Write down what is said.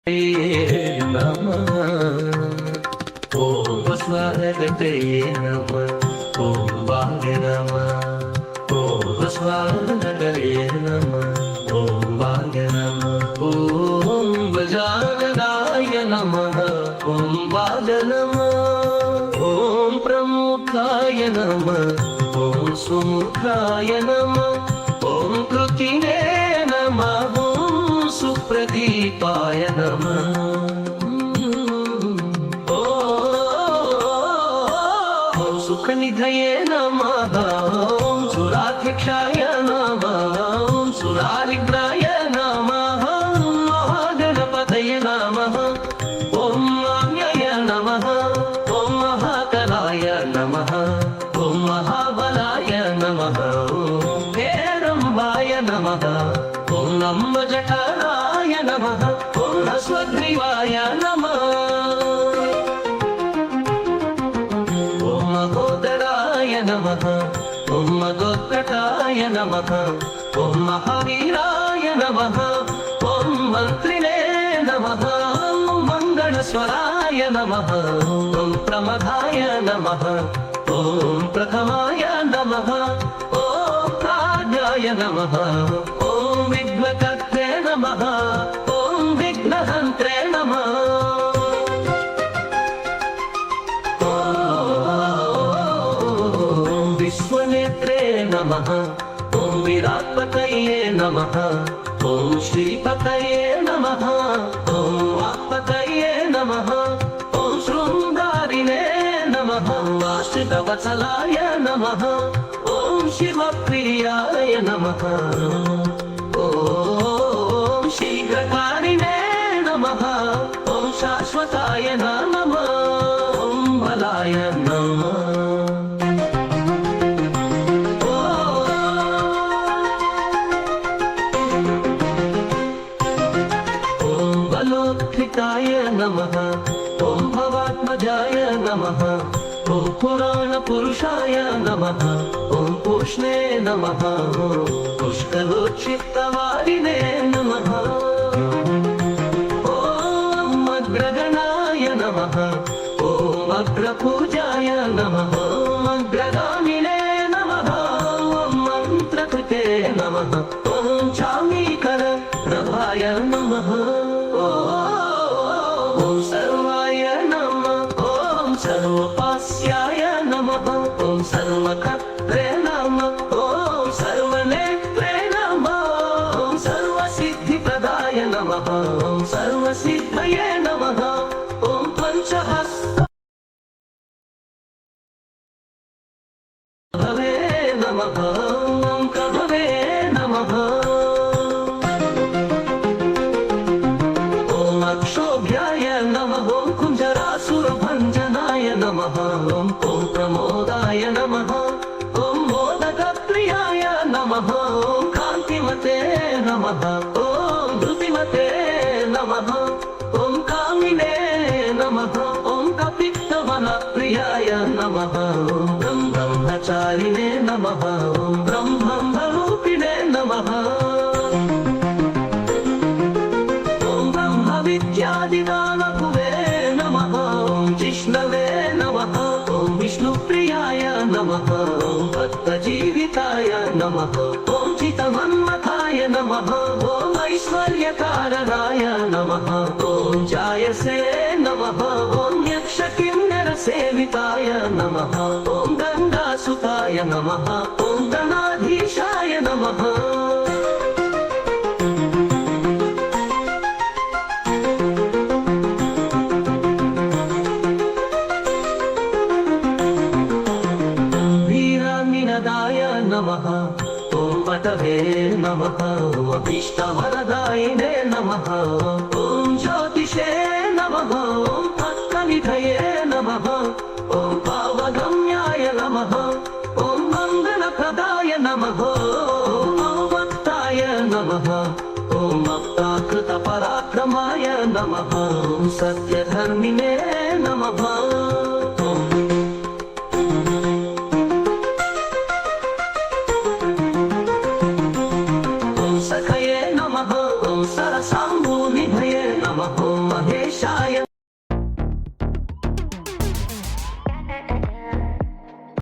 नमः ॐ स्वागतये नमः ॐ वागे नमः ॐ स्वागतये नमः ॐ वागे नमः ॐ गजाननाय नमः ॐ वागे नमः ॐ प्रमुखाय नमः ॐ सुमुखाय नमः ॐ कृतिने नमः सुप्रदीपाय नमः ॐ सुखनिधये नमः ॐ सुराध्यक्षाय नमः ॐ सुरारिद्राय नमः महागणपतये नमः ॐ मान्याय नमः ॐ महाकलाय नमः ॐ महाबलाय नमः ॐ हेरम्बाय नमः ॐ लम्बजठराय नमः ॐ अश्वग्रीवाय नमः ॐ महोदराय नमः ॐ मधोत्कटाय नमः ॐ महावीराय नमः ॐ मन्त्रिणे नमः ॐ मङ्गलस्वराय नमः ॐ प्रमदाय नमः ॐ प्रथमाय नमः ॐ प्राज्ञाय नमः ॐ विघ्नकर्त्रे नमः ॐ विघ्नहन्त्रे नमः ॐ विश्वनेत्रे नमः ॐ विराट्पतये नमः ॐ श्रीपतये नमः ॐ वाक्पतये नमः ॐ शृङ्गारिणे नमः आश्रितवत्सलाय नमः ॐ शिवप्रियाय नमः ॐ शीघ्रकारिणे नमः ॐ शाश्वताय नमः ॐ बलाय नमः ॐ बलोत्थिताय नमः ॐ भवात्मजाय नमः ॐ पुराणपुरुषाय नमः ॐ पुष्णे नमः ॐ पुष्कलोक्षिप्तवारिणे नमः ॐ अग्रगणाय नमः ॐ अग्रपूजाय नमः ॐ अग्रगामिने नमः ॐ मन्त्रकृते नमः ॐ चामीकर प्रभाय नमः ॐ सर्वाय नमः ॐ सर्वोपास्याय नमः ॐ सर्वकर्त्रे नमः ॐ सर्वनेत्रे नमः ॐ सर्वसिद्धिप्रदाय नमः ॐ सर्वसिद्धये नमः ॐ पञ्चहस्त भवे नमः ॐ प्रभवे नमः ॐ अक्षोभ्याय नमः ॐ कुञ्जरासुरभञ्जनाय नमः ॐ प्रमोदाय नमः ॐ मोदकप्रियाय नमः ॐ कान्तिमते नमः ॐ धृतिमते नमः ॐ कामिने नमः ॐ कपित्तवनप्रियाय नमः ॐ ब्रह्मचारिणे नमः ॐ ब्रह्मरूपिणे नमः ॐ ब्रह्मविद्यादिदानकुवे नमः ॐ जिष्णवे नमः ॐ विष्णुप्रियाय नमः ॐ भक्तजीविताय नमः ॐ चितमन्मथाय नमः ॐ ऐश्वर्यकारणाय नमः ॐ जायसे नमः ॐ यक्षकिन्नरसेविताय नमः ॐ गङ्गासुताय नमः ॐ गणाधीशाय नमः नमः ॐ पतवे नमः ॐ अभीष्टवरदायिने नमः ॐ ज्योतिषे नमः ॐ भक्तनिधये नमः ॐ पावगम्याय नमः ॐ मङ्गलप्रदाय नमः ॐ भक्ताय नमः ॐ भक्ताकृतपराक्रमाय नमः ॐ सत्यधर्मिणे नमः सखये नमः ॐ सरसाम्बुनिधये नमः गणेशाय